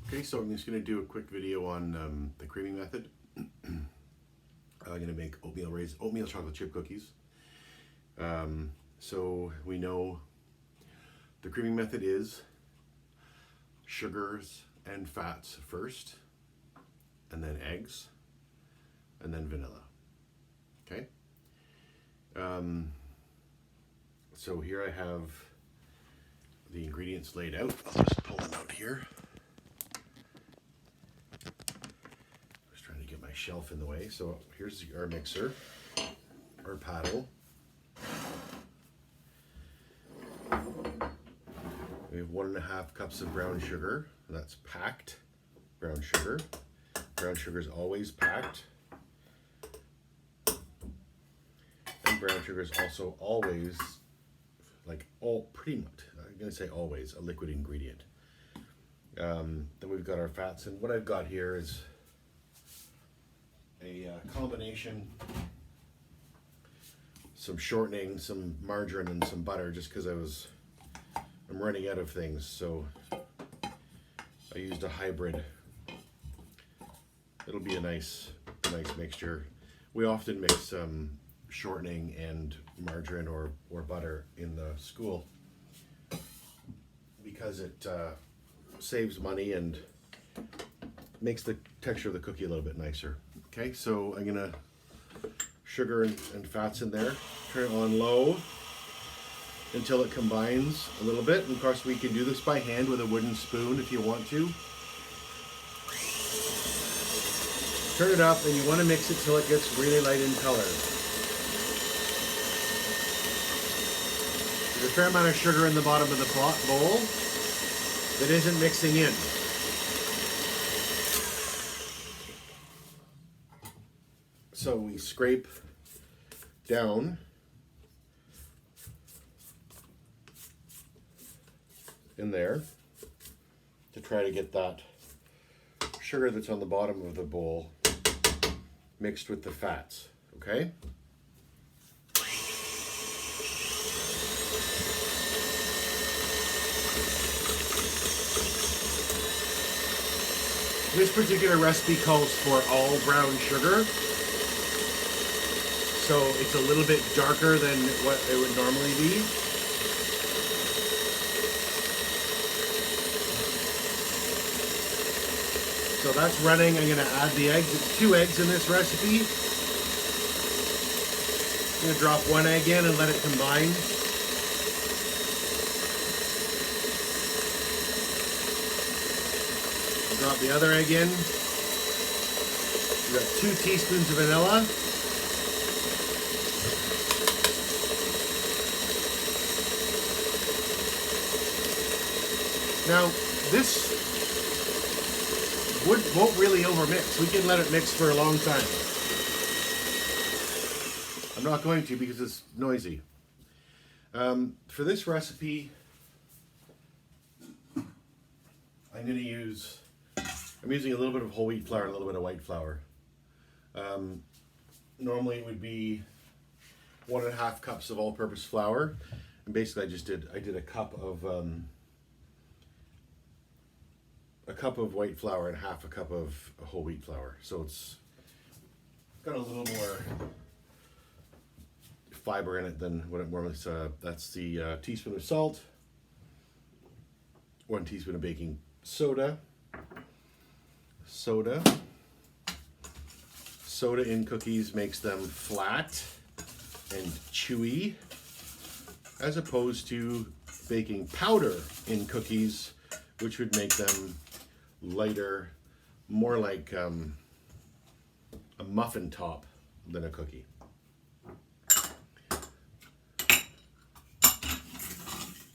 Okay, so I'm just going to do a quick video on the creaming method. I'm going to make oatmeal chocolate chip cookies. So we know the creaming method is sugars and fats first, and then eggs, and then vanilla. Okay. So here I have the ingredients laid out. I'll just pull them out here. Just trying to get my shelf in the way. So here's our mixer, our paddle. We have 1.5 cups of brown sugar. That's packed brown sugar. Brown sugar is always packed. And brown sugar is also always, pretty much, I'm going to say always, a liquid ingredient. Then we've got our fats, and what I've got here is a combination, some shortening, some margarine, and some butter, just because I'm running out of things, so I used a hybrid. It'll be a nice mixture. We often mix shortening and margarine or butter in the school because it saves money and makes the texture of the cookie a little bit nicer. Okay, so I'm gonna sugar and fats in there. Turn it on low until it combines a little bit. And of course, we can do this by hand with a wooden spoon if you want to. Turn it up, and you want to mix it till it gets really light in color. There's a fair amount of sugar in the bottom of the bowl that isn't mixing in. So we scrape down in there to try to get that sugar that's on the bottom of the bowl mixed with the fats, okay? This particular recipe calls for all brown sugar, so it's a little bit darker than what it would normally be. So that's running. I'm going to add the eggs. It's 2 eggs in this recipe. I'm going to drop 1 egg in and let it combine. I'll drop the other egg in. We've got 2 teaspoons of vanilla. Now, this won't really overmix. We can let it mix for a long time. I'm not going to because it's noisy. For this recipe, I'm using a little bit of whole wheat flour and a little bit of white flour. Normally it would be 1.5 cups of all-purpose flour, and basically I did a cup of white flour and 1/2 cup of whole wheat flour. So it's got a little more fiber in it than what it normally is. That's the teaspoon of salt, 1 teaspoon of baking soda. Soda in cookies makes them flat and chewy, as opposed to baking powder in cookies, which would make them lighter, more like a muffin top than a cookie.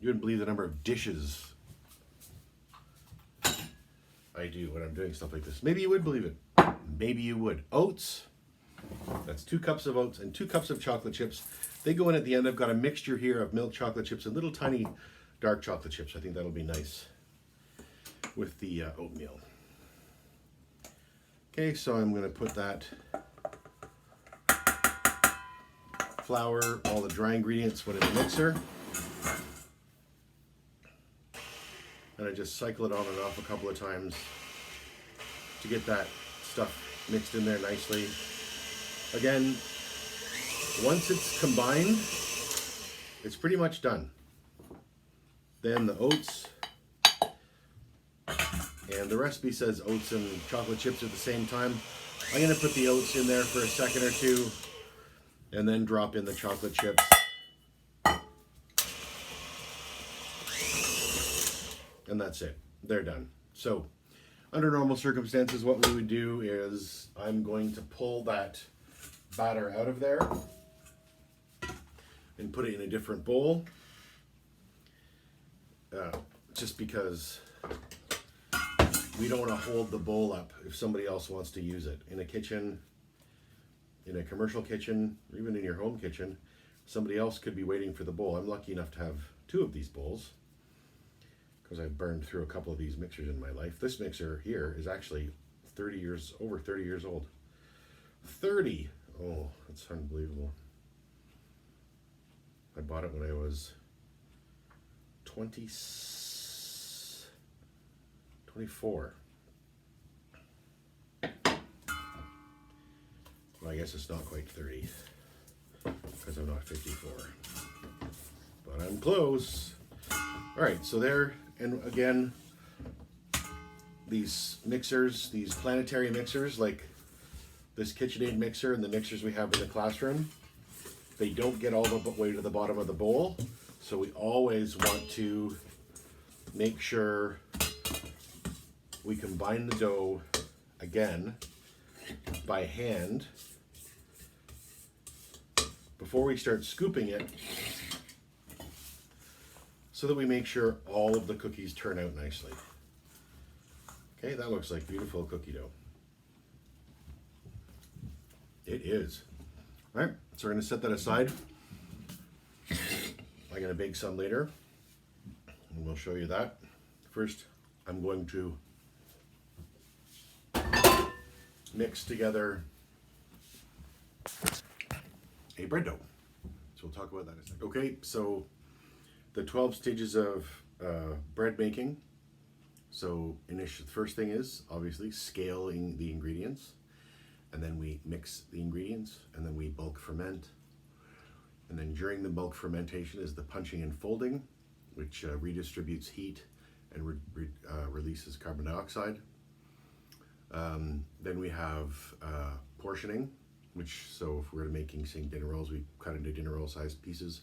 You wouldn't believe the number of dishes I do when I'm doing stuff like this. Maybe you would believe it. Maybe you would. Oats. That's 2 cups of oats and 2 cups of chocolate chips. They go in at the end. I've got a mixture here of milk chocolate chips and little tiny dark chocolate chips. I think that'll be nice with the oatmeal. Okay, so I'm going to put that flour, all the dry ingredients, put in the mixer. And I of just cycle it on and off a couple of times to get that stuff mixed in there nicely. Again, once it's combined, it's pretty much done. Then the oats, and the recipe says oats and chocolate chips at the same time. I'm going to put the oats in there for a second or two and then drop in the chocolate chips. And that's it. They're done. So under normal circumstances, what we would do is I'm going to pull that batter out of there and put it in a different bowl. Just because we don't want to hold the bowl up if somebody else wants to use it. In a kitchen, in a commercial kitchen, or even in your home kitchen, somebody else could be waiting for the bowl. I'm lucky enough to have 2 of these bowls because I've burned through a couple of these mixers in my life. This mixer here is actually over 30 years old. 30! Oh, that's unbelievable. I bought it when I was 24. Well, I guess it's not quite 30 because I'm not 54, but I'm close. All right, so there, and again, these mixers, these planetary mixers, like this KitchenAid mixer and the mixers we have in the classroom, they don't get all the way to the bottom of the bowl. So we always want to make sure we combine the dough again by hand before we start scooping it, so that we make sure all of the cookies turn out nicely. Okay, that looks like beautiful cookie dough. It is. All right, so we're gonna set that aside. I'm gonna bake some later, and we'll show you that. First, I'm going to mix together a bread dough. So we'll talk about that in a second. Okay, so the 12 stages of bread making. So the first thing is obviously scaling the ingredients, and then we mix the ingredients, and then we bulk ferment. And then during the bulk fermentation is the punching and folding, which redistributes heat and releases carbon dioxide. Then we have portioning, which, so if we're making, say, dinner rolls, we cut into dinner roll sized pieces,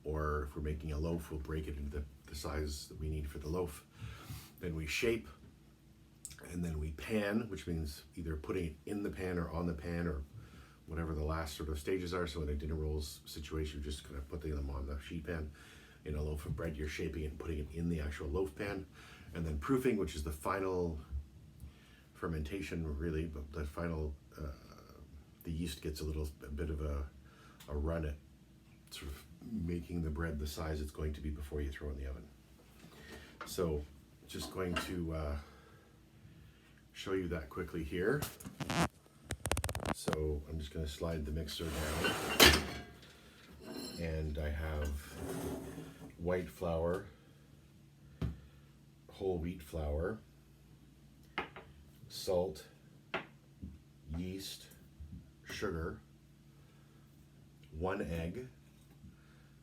or if we're making a loaf, we'll break it into the size that we need for the loaf. Then we shape, and then we pan, which means either putting it in the pan or on the pan, or whatever the last sort of stages are. So in a dinner rolls situation, you're just kind of putting them on the sheet pan. In a loaf of bread, you're shaping it and putting it in the actual loaf pan. And then proofing, which is the final fermentation, really, but the final, the yeast gets a bit of a run at sort of making the bread the size it's going to be before you throw it in the oven. So just going to show you that quickly here. So I'm just going to slide the mixer down, and I have white flour, whole wheat flour, salt, yeast, sugar, 1 egg,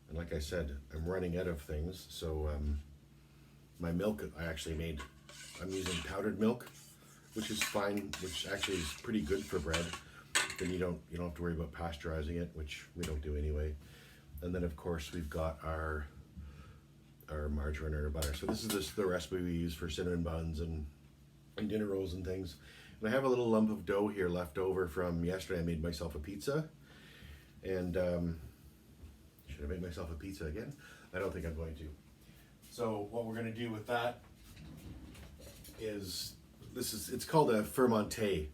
and like I said, I'm running out of things, so my milk I'm using powdered milk, which is fine, which actually is pretty good for bread. Then you don't have to worry about pasteurizing it, which we don't do anyway. And then of course we've got our margarine or butter. So this is the recipe we use for cinnamon buns and dinner rolls and things. And I have a little lump of dough here left over from yesterday. I made myself a pizza, and should I make myself a pizza again? I don't think I'm going to. So what we're going to do with that is it's called a fermenté,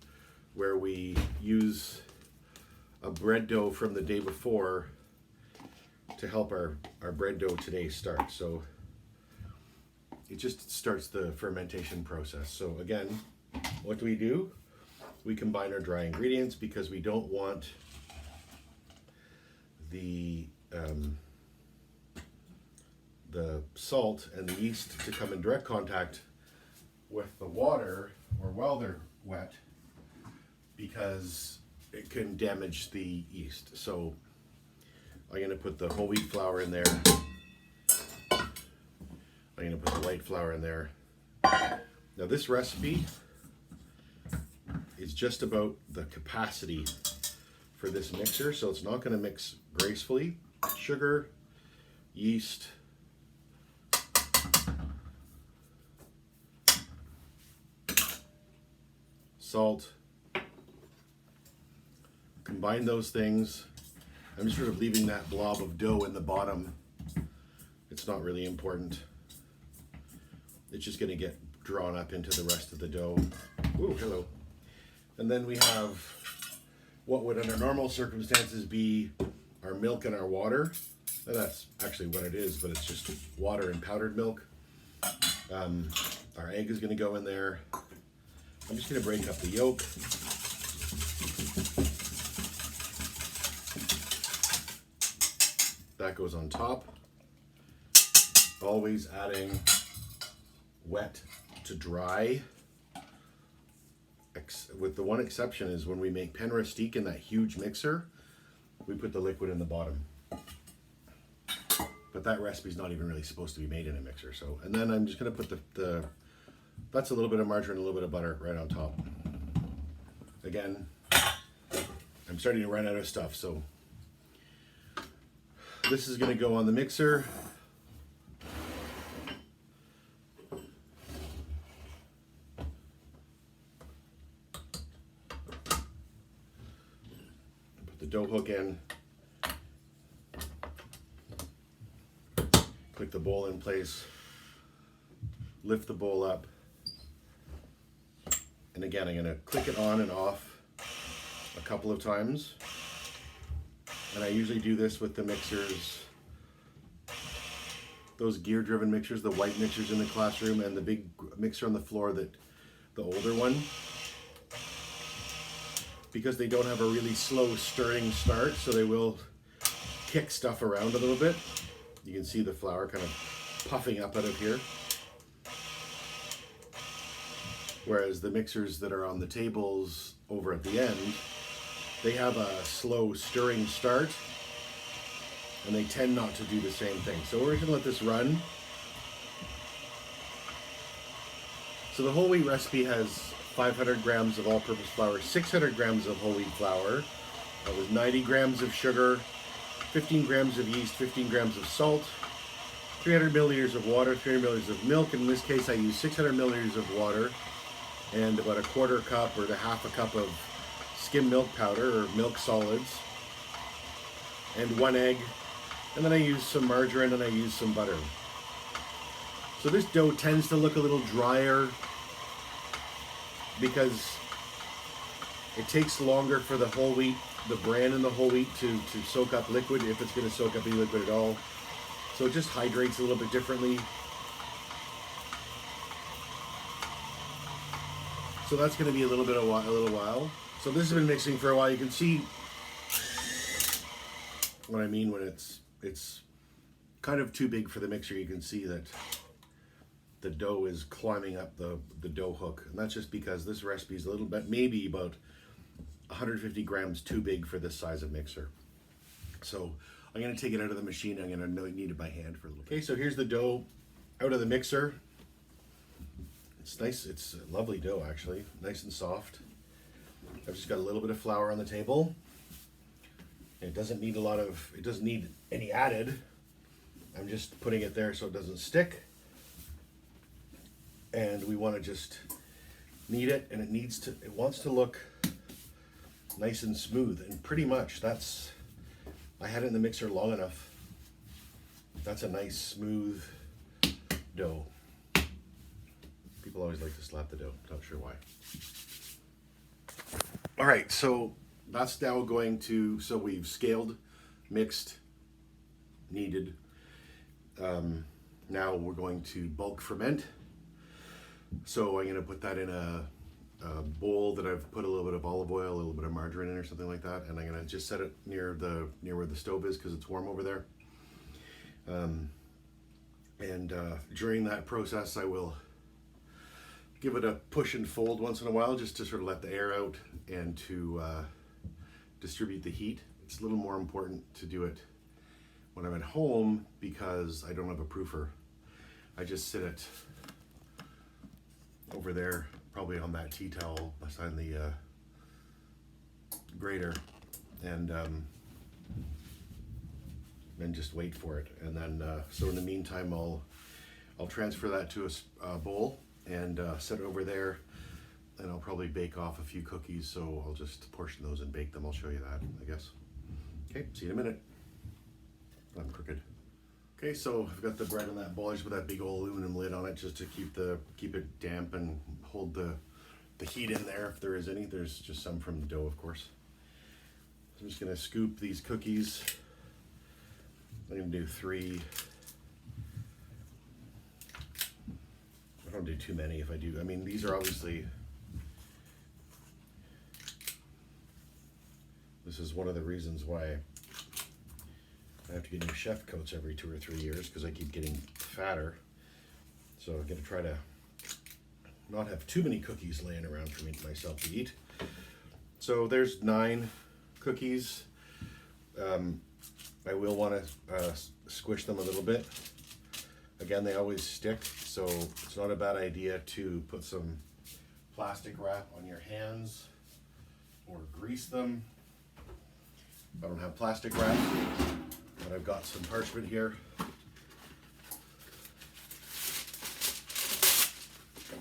where we use a bread dough from the day before to help our bread dough today start. So it just starts the fermentation process. So again, what do? We combine our dry ingredients because we don't want the salt and the yeast to come in direct contact with the water or while they're wet, because it can damage the yeast. So I'm going to put the whole wheat flour in there. I'm going to put the white flour in there. Now this recipe is just about the capacity for this mixer, so it's not going to mix gracefully. Sugar, yeast, salt. Combine those things. I'm just sort of leaving that blob of dough in the bottom. It's not really important. It's just going to get drawn up into the rest of the dough. Ooh, hello. And then we have what would under normal circumstances be our milk and our water. And that's actually what it is, but it's just water and powdered milk. Our egg is going to go in there. I'm just going to break up the yolk. That goes on top. Always adding wet to dry. With the one exception is when we make pain rustique in that huge mixer, we put the liquid in the bottom. But that recipe is not even really supposed to be made in a mixer. So, and then I'm just going to put that's a little bit of margarine, a little bit of butter right on top. Again, I'm starting to run out of stuff, so this is going to go on the mixer. Put the dough hook in. Click the bowl in place. Lift the bowl up. And again, I'm going to click it on and off a couple of times. And I usually do this with the mixers, those gear-driven mixers, the white mixers in the classroom, and the big mixer on the floor, the older one. Because they don't have a really slow stirring start, so they will kick stuff around a little bit. You can see the flour kind of puffing up out of here. Whereas the mixers that are on the tables over at the end, they have a slow stirring start, and they tend not to do the same thing. So we're going to let this run. So the whole wheat recipe has 500 grams of all-purpose flour, 600 grams of whole wheat flour, with 90 grams of sugar, 15 grams of yeast, 15 grams of salt, 300 milliliters of water, 300 milliliters of milk. In this case, I use 600 milliliters of water and about a quarter cup or to half a cup of skim milk powder or milk solids, and 1 egg. And then I use some margarine and I use some butter. So this dough tends to look a little drier because it takes longer for the whole wheat, the bran in the whole wheat to soak up liquid, if it's going to soak up any liquid at all. So it just hydrates a little bit differently. So that's going to be a little while. So this has been mixing for a while. You can see what I mean when it's kind of too big for the mixer. You can see that the dough is climbing up the dough hook, and that's just because this recipe is a little bit, maybe about 150 grams too big for this size of mixer. So I'm going to take it out of the machine. I'm going to knead it by hand for a little bit. Okay, so here's the dough out of the mixer. It's nice. It's a lovely dough, actually. Nice and soft. I've just got a little bit of flour on the table. It doesn't need it doesn't need any added. I'm just putting it there so it doesn't stick. And we want to just knead it, and it wants to look nice and smooth. And pretty much I had it in the mixer long enough. That's a nice smooth dough. People always like to slap the dough, not sure why. All right, so that's now going to, so we've scaled, mixed, kneaded. Now we're going to bulk ferment. So I'm going to put that in a bowl that I've put a little bit of olive oil, a little bit of margarine in or something like that, and I'm going to just set it near where the stove is because it's warm over there. And during that process, I will give it a push and fold once in a while just to sort of let the air out and to distribute the heat. It's a little more important to do it when I'm at home because I don't have a proofer. I just sit it over there, probably on that tea towel beside the grater, and just wait for it. And then, so in the meantime, I'll transfer that to a bowl and set it over there. And I'll probably bake off a few cookies, so I'll just portion those and bake them. I'll show you that, I guess. Okay, see you in a minute. I'm crooked. Okay, so I've got the bread in that bowl. I just put that big old aluminum lid on it just to keep it damp and hold the heat in there if there is any. There's just some from the dough, of course. So I'm just gonna scoop these cookies. I'm gonna do 3. I don't do too many if I do. I mean, these are obviously, this is one of the reasons why I have to get new chef coats every 2 or 3 years, because I keep getting fatter. So I'm gonna try to not have too many cookies laying around for myself to eat. So there's 9 cookies. I will want to squish them a little bit. Again, they always stick, so it's not a bad idea to put some plastic wrap on your hands or grease them. I don't have plastic wrap, but I've got some parchment here.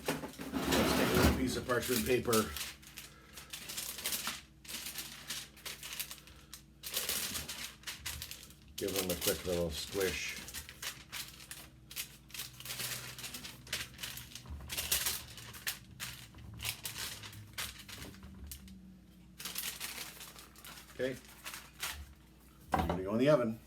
Let's take a little piece of parchment paper. Give them a quick little squish. Okay, I'm gonna go in the oven.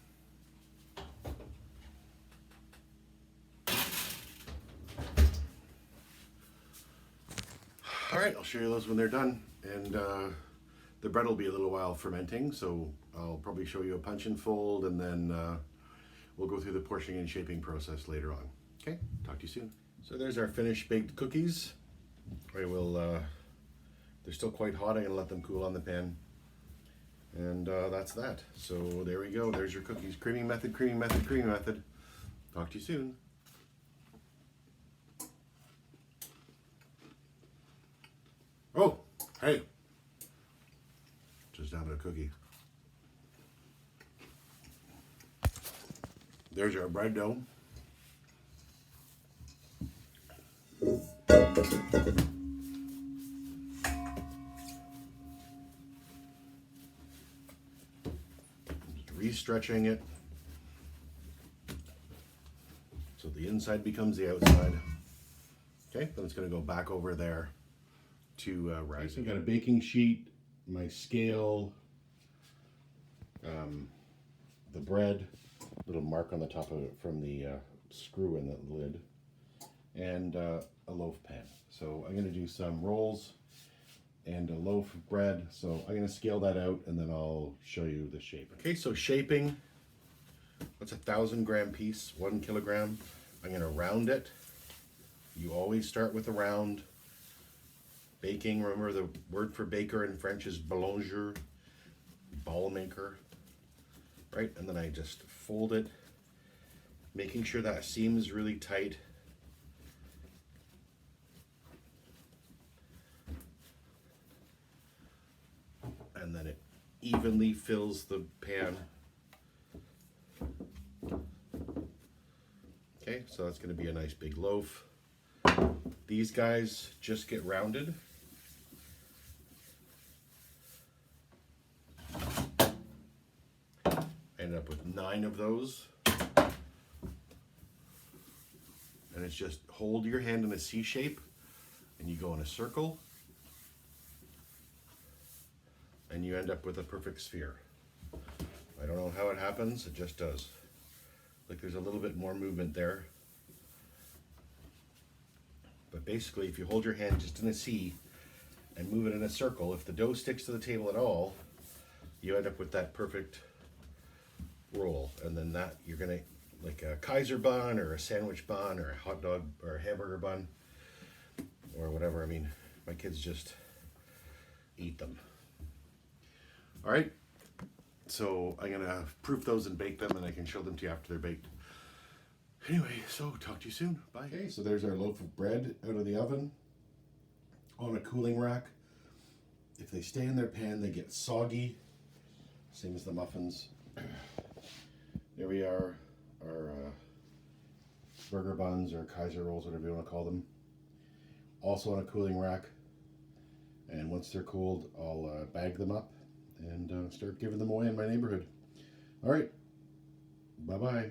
All right, I'll show you those when they're done. And the bread will be a little while fermenting, so I'll probably show you a punch and fold, and then we'll go through the portioning and shaping process later on. Okay, talk to you soon. So there's our finished baked cookies. I will, they're still quite hot. I'm gonna let them cool on the pan. And that's that. So there we go. There's your cookies. Creaming method, creaming method, creaming method. Talk to you soon. Oh, hey. Just having a cookie. There's our bread dough. Re-stretching it so the inside becomes the outside. Okay, then it's going to go back over there to rise. So I've got a baking sheet, my scale, the bread, little mark on the top of it from the screw in the lid, and a loaf pan. So I'm going to do some rolls and a loaf of bread. So I'm going to scale that out and then I'll show you the shape. Okay, so shaping, that's a 1,000-gram piece, 1 kilogram. I'm going to round it. You always start with a round. Baking, remember the word for baker in French is boulanger, ball maker, right? And then I just fold it, making sure that seam is really tight. And then it evenly fills the pan. Okay, so that's going to be a nice big loaf. These guys just get rounded. I ended up with 9 of those. And it's just hold your hand in a C shape and you go in a circle. And you end up with a perfect sphere. I don't know how it happens, it just does. Like there's a little bit more movement there. But basically, if you hold your hand just in a C and move it in a circle, if the dough sticks to the table at all, you end up with that perfect roll. And then that, you're gonna like a Kaiser bun or a sandwich bun or a hot dog or a hamburger bun or whatever. I mean, my kids just eat them. All right, so I'm gonna proof those and bake them, and I can show them to you after they're baked. Anyway, so talk to you soon. Bye. Okay, so there's our loaf of bread out of the oven on a cooling rack. If they stay in their pan, they get soggy, same as the muffins. There we are, our burger buns or Kaiser rolls, whatever you want to call them. Also on a cooling rack. And once they're cooled, I'll bag them up and start giving them away in my neighborhood. All right, bye-bye.